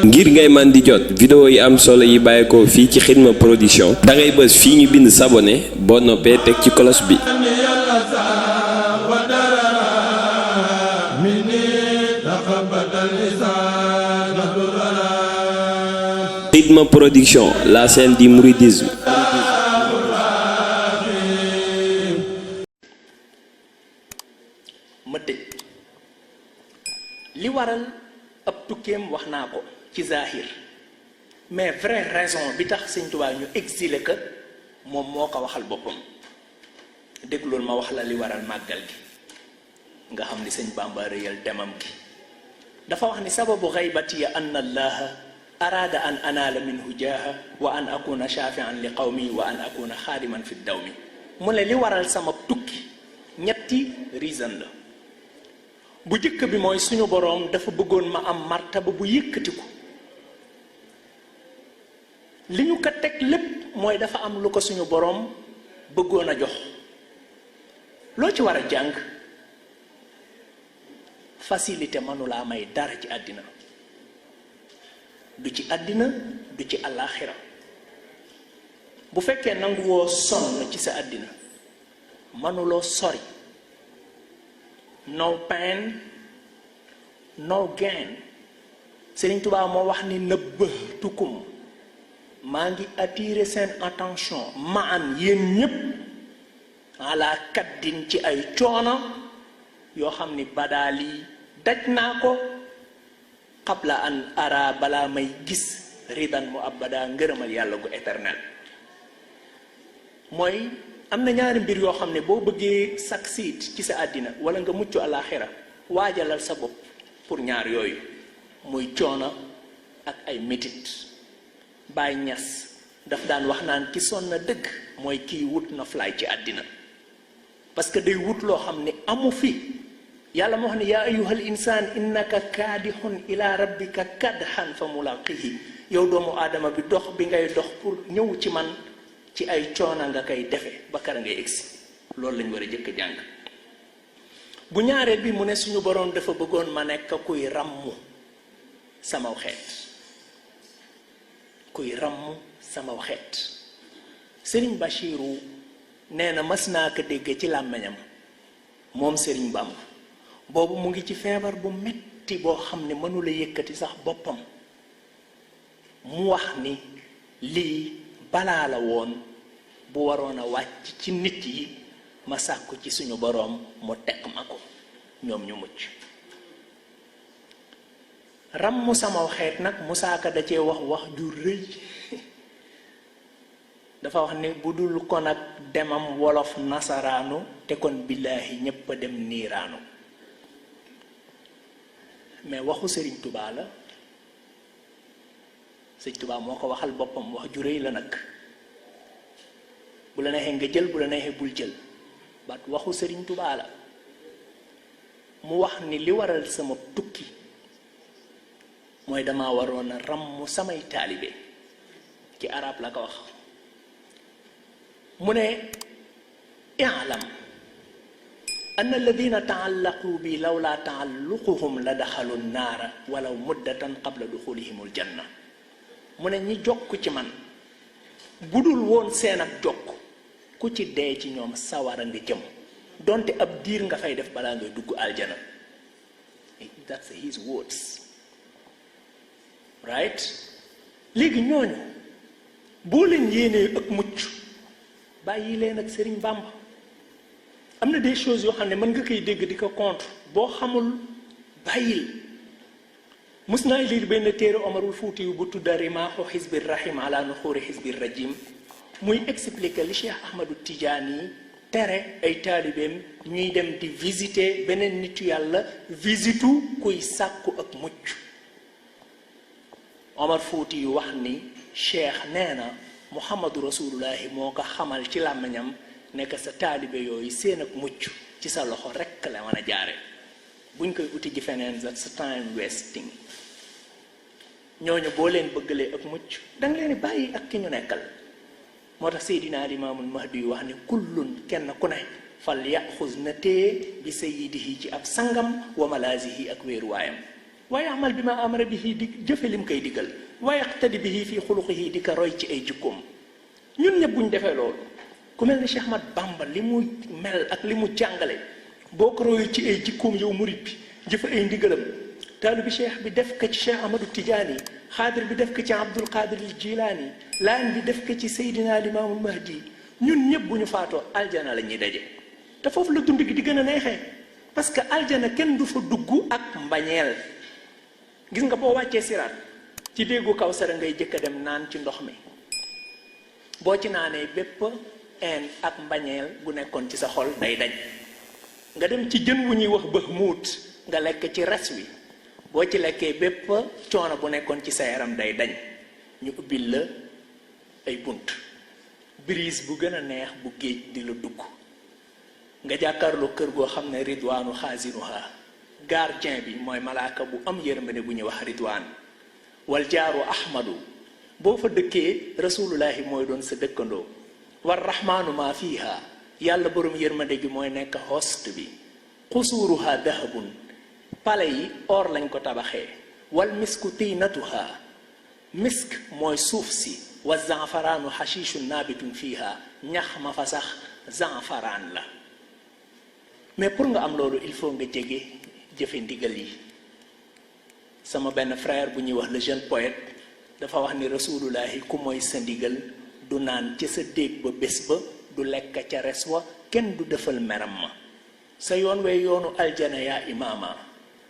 ngir ngay man di jot vidéo yi am solo yi bàyyeekoo fii ci Xidma Production da ngay bës fii ñu bind s'abonner boo noppee teg ci cloche bi. Xidma Production, la chaîne du mouridisme. ma tëj li waral ab tukkeem wax naa ko ci zahir mais vraie raison bi tax Sëñ Tuubaa ñu exilé que moom moo ko waxal boppam déglool ma wax la li waral màggal gi nga xam ni Sëñ Bàmba réyal demam gi dafa wax ni sababu xaybati anna allaha araada an anaala minhu jaaha wa an akuna shafian li qawmi wa an akuna xaadiman fi dawmi mu ne li waral sama tukki ñetti reason la bu jëkk bi mooy suñu boroom dafa bëggoon ma am martaba bu yëkkatiku li ñu ko teg lépp mooy dafa am lu ko suñu boroom bëggoon a jox loo ci war a jàng facilité mënulaa may dara ci àddina du ci àddina du ci àllaaxira bu fekkee nangu woo sonn ci sa àddina mënuloo sori no pain no gain Sëriñ Tuubaa moo wax ni nëbbatukum maa ngi attirer seen attention ma am yéen ñépp ala kaddin ci ay coono yoo xam ni badaal yi daj naa ko qabla an ara balaa may gis ridan mu abada ngërëmal yàlla gu éternel mooy am na ñaari mbir yoo xam ne boo bëggee succeed ci sa àddina wala nga mucc àllaaxira waajalal sa bopp pour ñaar yooyu muy coono ak ay métit Baay Ñas daf daan wax naan ki sonn na dëgg mooy kiy wut na fly ci àddina parce que day wut loo xam ne amu fi yàlla moo wax ne yaa ayyuhal insaan innaka kaadixun ila rabbika kadhan fa mulaqihi yow doomu aadama bi dox bi ngay dox pour ñëw ci man ci ay coono nga koy defe ba kara ngay egsi loolu lañ war a jëkk jàng bu ñaareel bi mu ne suñu boroom dafa bëggoon ma nekk kuy ràmmu samaw xeet kuy ràmmu samaw xeet Sëriñ Bachiru nee na mas naa ko dégg ci làmmiñam moom Sëriñ Bàmba boobu mu ngi ci feebar bu metti boo xam ne mënula yëkkati sax boppam mu wax ni lii balaa la woon bu waroon a wàcc ci nit yi ma sàkku ci suñu boroom mu teg ma ko ñoom ñu mucc ràmmu sama xeet nag Musaa Ka da cee wax ju rëy dafa wax ni bu dul kon ak demam wolof nasaraanu te kon billaahi ñépp a dem niiraanu mais waxu Sëriñ Tubaa la Sëriñ Tubaa moo ko waxal boppam wax ju rëy la nag bu la neexee nga jël bu la neexee bul jël baat waxu Sëriñ Tubaa la mu wax ni li waral sama tukki mooy dama waroon a ràmm samay taalibe ci arab la ko wax mu ne i'lam anna alladina taallaqu bi lawla taalluquhum la daxalu naara walaw muddatan qabla duxulihimul janna mu ne ñi jokk ci man budul woon seen ak jokk ku ci dee ci ñoom sawara nga jëm donte ab diir nga fay def balaa ngay dugg aljana. That's his words right. léegi ñooñu boo leen yéenee ak mucc bàyyi leen ak Sëriñ Bàmba am na des choses yoo xam ne mën nga koy dégg di ko contre boo xamul bàyyil mus naa liir benn téere Omarul Fuuti yu bu tudda Rimaaxu Xisbi Rahim ala nuxuuri Xisbi Rajim muy expliquer li Cheikh Ahmadu Tijaani tere ay taalibeem ñuy dem di visiter beneen nitu yàlla visitu kuy sàkku ak mucc Omar Fuuti yu wax ni Cheikh nee na Muhammadu Rasulullahi moo ko xamal ci làmmiñam nekk sa taalibe yooyu seen ak mucc ci sa loxo rekk la mën a jaare buñ koy uti ji feneen sa time wasting ñooñu boo leen bëggalee ak mucc danga leen bàyyi ak ki ñu nekkal moo tax Seydina Limaamul Mahdi yu wax ne kullun kenn ku ne fal yaxuz na téye bi sayyidihi ci ab sangam wa malaasihi ak wéeruwaayam waaye amal bi ma amara bihi di jëfe lim koy digal waaye iqtadi bihi fii xuluqihi di ko roy ci ay jikkoom. ñun ñëpp buñ defee loolu ku mel ne Cheikh Ahmad Bamba li mu mel ak li mu jàngale boo ko royu ci ay jikkoom yow murit bi jëfe ay ndigalam taalu bi cheikh bi def ko ci Cheikh Ahmadou Tidiane xaadir bi def ko ci Abdul Qadir al Jilaani laan bi def ko ci Seydina Limaamul Mahdi ñun ñëpp bu ñu faatoo aljana la ñuy daje te foofu la dund gi di gën a neexee parce que aljana kenn du fa dugg ak mbañeel. gis nga boo wàccee siraat ci déggu Kawsara ngay jëkk a dem naan ci ndox mi boo ci naanee bépp een ak mbañeel bu nekkoon ci sa xol day dañ nga dem ci jën wu ñuy wax bëx muut nga lekk ci res wi boo ci lekkee bépp coono bu nekkoon ci sa yaram day dañ ñu ubbil la ay bunt brise bu gën a neex bu géej di la dugg nga jàkkaarloo kër goo xam ne ridwaanu xaasinuha gardien bi mooy malaaka bu am yërmande bu ñuy wax ridwaan wal jaaru ahmadu boo fa dëkkee rasulullahi mooy doon sa dëkkandoo war rahmaanu ma fiiha yàlla borom yërmande gi mooy nekk host bi xusuuruha dahabun pale yi or lañ ko tabaxee wal misku tiinatuha misk mooy suuf si wa zanfaraanu xashiishun naabitun fiiha ñax ma fa sax zanfaraan la mais pour nga am loolu il faut nga jege jëfe ndigal yi. sama benn frère bu ñuy wax le jeune poète dafa wax ni rasulullahi ku mooy sa ndigal du naan ci sa déeg ba bés ba du lekk ca res wa kenn du defal meram ma sa yoon wee yoonu aljana yaa imaama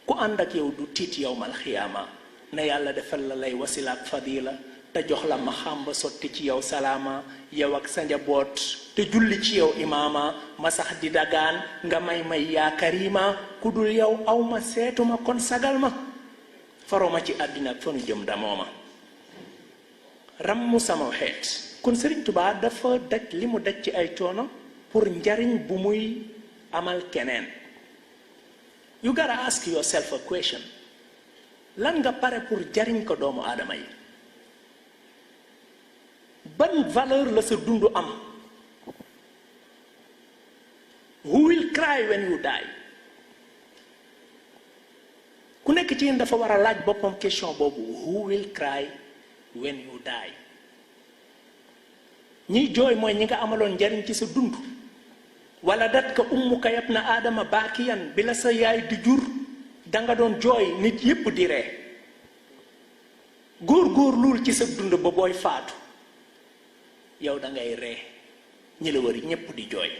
ku ànd ak yow du tiit yowmal xiyaama na yàlla defal la lay wasilaak fadila te jox la ma xàmba sotti ci yow salaama yow ak sa njaboot te julli ci yow imaama ma sax di dagaan nga may yaa karima ku dul yow aw ma seetuma kon sagal ma faroma ci àddina ak fanu jëm damoo ma rammu sama xeet kon Sëriñ Tuubaa dafa daj li mu daj ci ay coono pour njariñ bu muy amal keneen. You gotta ask yourself a question. lan nga pare pour jariñ ko doomu aadama yi ban valeur la sa dund am. Who will cry when you die? ku nekk ci yéen dafa war a laaj boppam question boobu. Who will cry when you die? ñiy jooy mooy ñi nga amaloon njariñ ci sa dund. wala dat ka ummuka yabna aadama baakiyan bi la sa yaay di jur danga doon jooy nit yépp di ree. góor luul ci sa dund ba booy faatu yow dangay ree ñi la wër ñépp di jooy.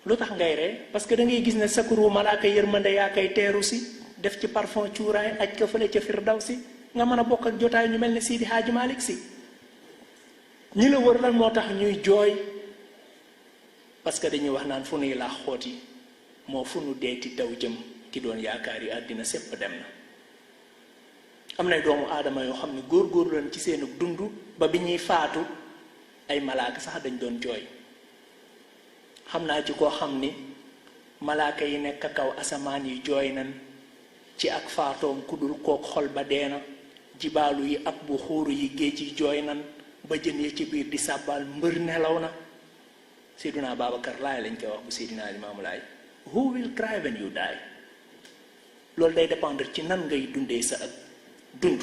lu tax ngay ree parce que da ngay gis ne sakuru malaaka yërmande yaa koy teeru si def ci parfum cuuraay aj ko fële ca firdawsi nga mën a bokk ak jotaay ñu mel ne Sidi Hadji Malick si. ñi la wër lan moo tax ñuy jooy parce que dañuy wax naan fu nuy laax xooti moo fu nu deeti daw jëm ki doon yaakaar yi àddina sépp dem na. am nay doomu aadama yoo xam ne góor leen ci seenu dund ba bi ñuy faatu ay malaaka sax dañ doon jooy. xam naa ci koo xam ni malaaka yi nekk kaw asamaan yi jooy nan ci ak faatoom ku dul kook xol ba deena jibaalu yi ak bu xuuru yi géej yi jooy nan ba jën yi ci biir di sàbbaal mbër nelaw na. Seydina Babacar Laay lañ koy wax bu Seydina Limaamu Laay. Who will cry when you die? loolu day dépendre ci nan ngay dundee sa ak dund.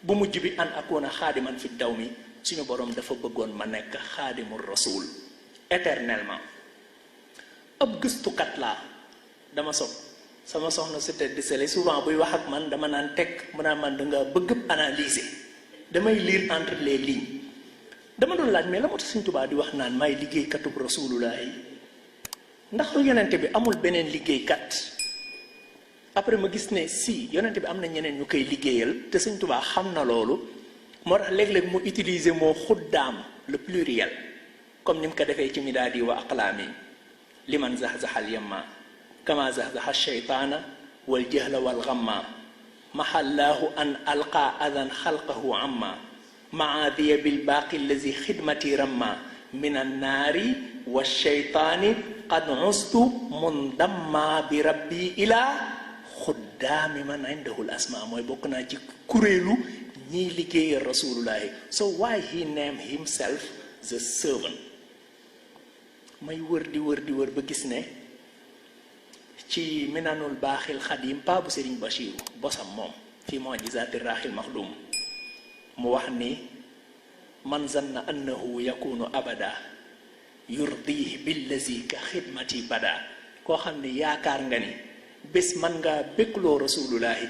bu mujj bi an akoona xaadiman fi daw mi suñu borom dafa bëggoon ma nekk xaadimul rasul éternellement. ab gëstukat laa dama sob sama soxna su tedd sele souvent buy wax ak man dama naan teg mu naan man danga bëgg analyser damay lire entre les lignes. dama doon laaj mais la moo tax Sëriñ Tuubaa di wax naan may liggéeykatub rasulullahi ndax yonente bi amul beneen liggéeykat. après ma gis ne si yonente bi am na ñeneen ñu koy liggéeyal te Sëriñ Tuubaa xam na loolu moo tax léeg-léeg mu utiliser moo xuddaam le pluriel comme ni mu ko defee ci midaadi wa aqlaami liman zahzahal yamma kama zahzaha shaytaana wal jahla wal ghamma mahallaahu an alqa adan xalqahu amma maadiya bil baaqi allazi xidmati ramma min annaari wa shaytaani qad ustu mundamma bi rabbi ila xuddaami man indahul asma mooy bokk naa ci kuréelu ñiy liggéeyal rasulullahi. So why he named himself the servant? may wër di wër ba gis ne ci minanul baaxil xadim pa bu Serigne Bachiru bosam moom fi mu'jizatir raaxil maxdum mu wax ni man zanna annahu yakunu abada yurdihi billazi ka xidmati bada koo xam ne yaakaar nga ni bés man ngaa bégloo rasulullahi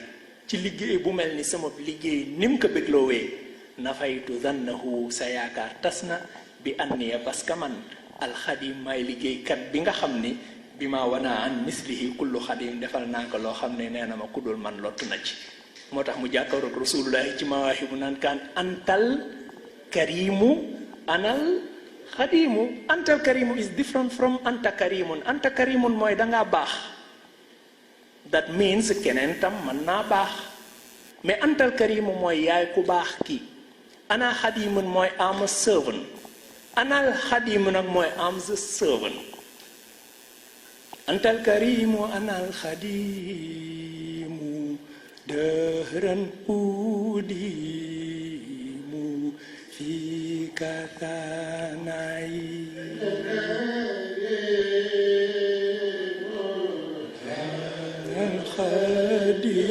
ci liggéey bu mel ni sama liggéey nim ko bégloowee nafaytu zannahu sa yaakaar tas na bi anniya parce que man alxadim may liggéeykat bi nga xam ni bi ma wana an mislihi kullu xadim defal naa ko loo xam ne nee na ma ku dul man lottu na ci moo tax mu jàkkaaroog rasulullahi ci mawaahibu naan kaan antal karimu anal xadimu. Antal karimu is different from anta karimun. Anta karimun mooy dangaa baax, that means keneen tam mën naa baax, mais antal karimu mooy yaay ku baax ki. Ana xadimun mooy am a servant. Anal xadimu nag mooy am the servant. Antal karimu anal xadimu dahran udimu fika thanai anal xadimu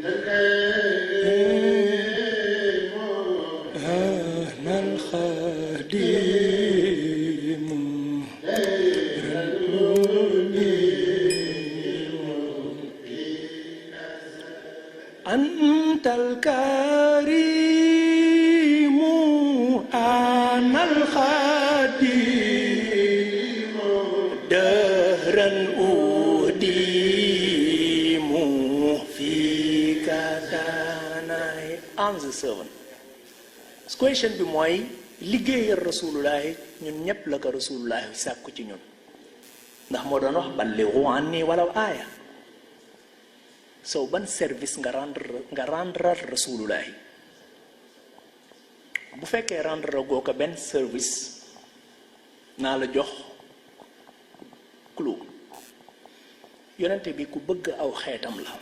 dahran antal karimu anal khadimu dahran udimu fika tanai. I'm the servant. Question bi mooy liggéeyal rasulullahi ñun ñëpp la ko rasulullahi sàkku ci ñun, ndax moo doon wax ballighu anni walaw aaya. So ban service nga rendre rasulullahi. Bu fekkee rendre goo ko benn service, naa la jox clou. Yonente bi ku bëgg aw xeetam la,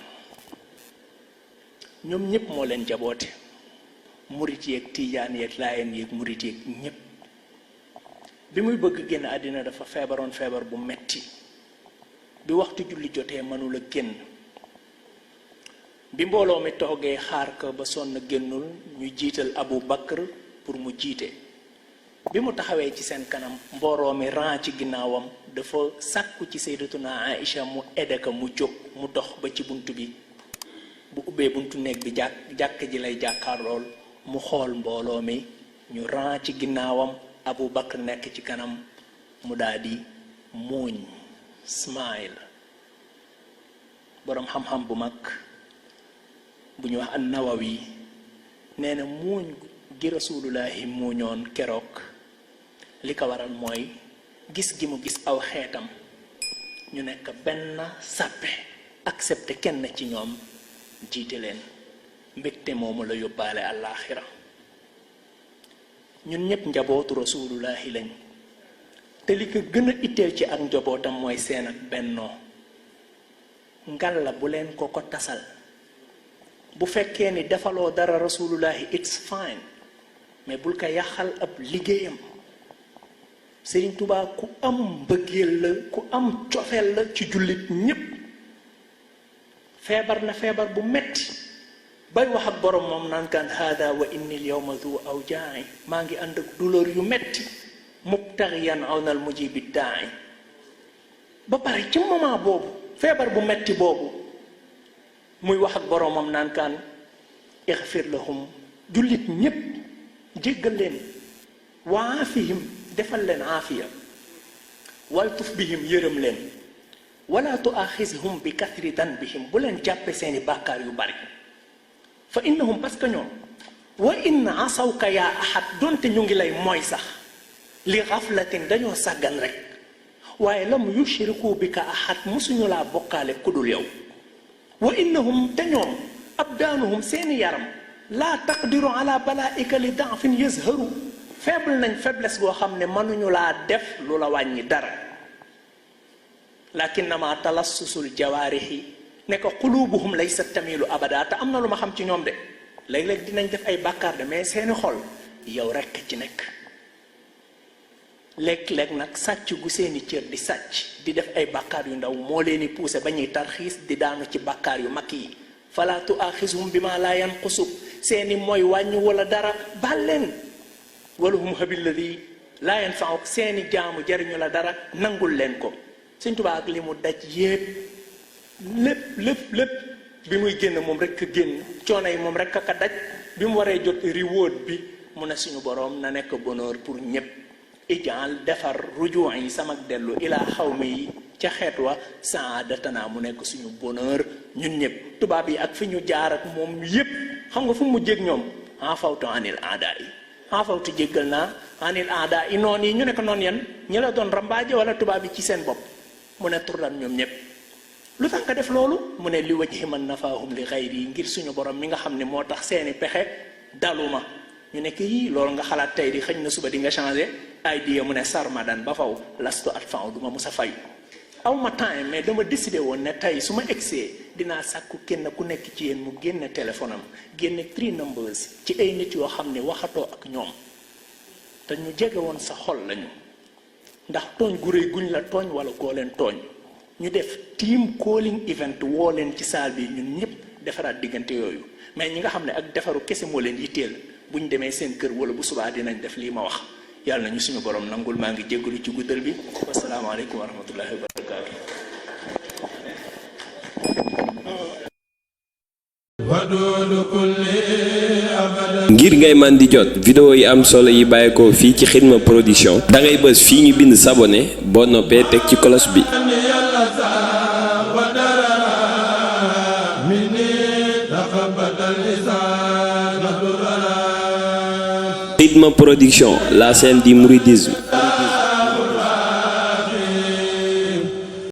ñoom ñëpp moo leen jaboote, murit yeeg tiijaan yeeg laayeen yeeg murit yeeg ñëpp. Bi muy bëgg génn àddina dafa feebaroon feebar bu metti, bi waxtu julli jotee mënula génn. Bi mbooloo mi toogee xaar ko ba sonn génnul, ñu jiital Abu Bakr pour mu jiite. Bi mu taxawee ci seen kanam, mbooloo mi ran ci ginnaawam, dafa sàkku ci sayyidatuna Aïcha mu aide ko mu jóg, mu dox ba ci buntu bi. Bu ubbee buntu néeg bi jàkk ji lay jàkkaar lool, mu xool mbooloo mi ñu ran ci ginnaawam, Abu Bakr nekk ci kanam, mu daldi muuñ, smile. Boroom xam-xam bu mag bu ñu wax an-Nawawi nee na muuñ gi rasulullahi muuñoon keroog li ko waral mooy gis gi mu gis aw xeetam ñu nekk benn sàppe, accepté kenn ci ñoom jiite leen. mbégte moomu la yóbbaale àllaaxira. ñun ñëpp njabootu rasulullahi lañ, te li ko gën a itteel ci ak njabootam mooy seen ak bennoo. ngal la bu leen ko tasal. Bu fekkee ni defaloo dara rasulullahi it's fine, mais bul ko yàqal ab liggéeyam. Serigne Touba ku am mbëggeel la, ku am cofeel la ci jullit ñépp. feebar na feebar bu metti bay wax ak borom moom naan kaan hada wa inni al-yawma dhu awjaa'i, maa ngi ànd ak douleur yu metti, mubtaghiyan awnal mujibi daa'i. ba pare ci moment boobu feebar bu metti boobu muy wax ak boromam naan kaan ixfir lahum, jullit ñépp jéggal leen, wa aafihim, defal leen aafiya, waltuf bihim, yërëm leen, wala tuaxishum bi kathri danbihim, bu leen jàppe seeni bàkkaar yu bari. fa innahum, parce que ñoom wa in asawka yaa ahad, donte ñu ngi lay mooy sax li xaflatin, dañoo sàggan rek, waaye lam yushriku bika ahad, musuñu laa bokkaale kudul yow. wa innahum, te ñoom abdaanuhum, seeni yaram laa taqdiru ala balaika li daafin yazharu, faible nañ faiblesse boo xam ne mënuñu laa def lu la wàññi dara. lakinnama talassusul jawaarihi, ne ko qulubuhum laysa tamilu abada te am na lu ma xam ci ñoom de léeg-léeg dinañ def ay bàkkaar de mais seeni xol yow rekk ci nekk. léeg-léeg nag sàcc gu seeni cër di sàcc di def ay bàkkaar yu ndaw moo leen di poussé ba ñuy tarxiis di daanu ci bàkkaar yu mag yi. fala tuaxisuhum bima la yanqusu seeni mooy wàññi wala dara baal leen. walahum habilladi laa yanfau seeni jaamu jariñu la dara nangul leen ko. Sëñ Tuubaa ak li mu daj yépp lépp bi muy génn moom rek a génn coono yi moom rek a ka daj bi mu waree jot reward bi mu ne suñu boroom na nekk bonheur pour ñépp. ijaal defar rujuwan yi sama dellu ilaa xawmi yi ca xeet wa saadatana mu nekk suñu bonheur ñun ñëpp. tubaab yi ak fi ñu jaar ak moom yépp xam nga fu mu jég ñoom afawtu anil aada yi afawtu jéggal naa anil aada yi noon yi ñu ne ko noon yan ñi la doon rambaaje wala tubaab yi ci seen bopp mu ne turlan ñoom ñëpp. lu tax nga def loolu mu ne li wajhi man nafaahum li xayri yi ngir suñu borom mi nga xam ne moo tax seeni pexe daluma ñu nekk yii loolu nga xalaat tey di xëñ na suba di nga changé ay diye mu ne sarmadan ba faw lastu at faw du ma musa fayu aw ma temps mais dama décidé woon ne tey su ma egsee dinaa sàkku kenn ku nekk ci yéen mu génne téléphone am génne 3 numbers ci ay nit yoo xam ne waxatoo ak ñoom te ñu jege woon sa xol lañu ndax tooñ gu rëy guñ la tooñ wala goo leen tooñ ñu def team calling event woo leen ci saal bi ñun ñëpp defaraat diggante yooyu mais ñi nga xam ne ak defaru kese moo leen yitteel bu ñu demee seen kër wala bu subaa dinañ def lii ma wax yàlla na ñu suñu borom nangul maa ngi jéggalu ci guddal bi wasalaamaaleykum wa rahmatullahi wa barakaatu. ngir ngay man di jot vidéo yi am solo yi bàyyeekoo fii ci Xidma Production da ngay bës fii ñu bind s'abonner boo noppee teg ci cloche bi. Xidma Production, la scène du mouridisme.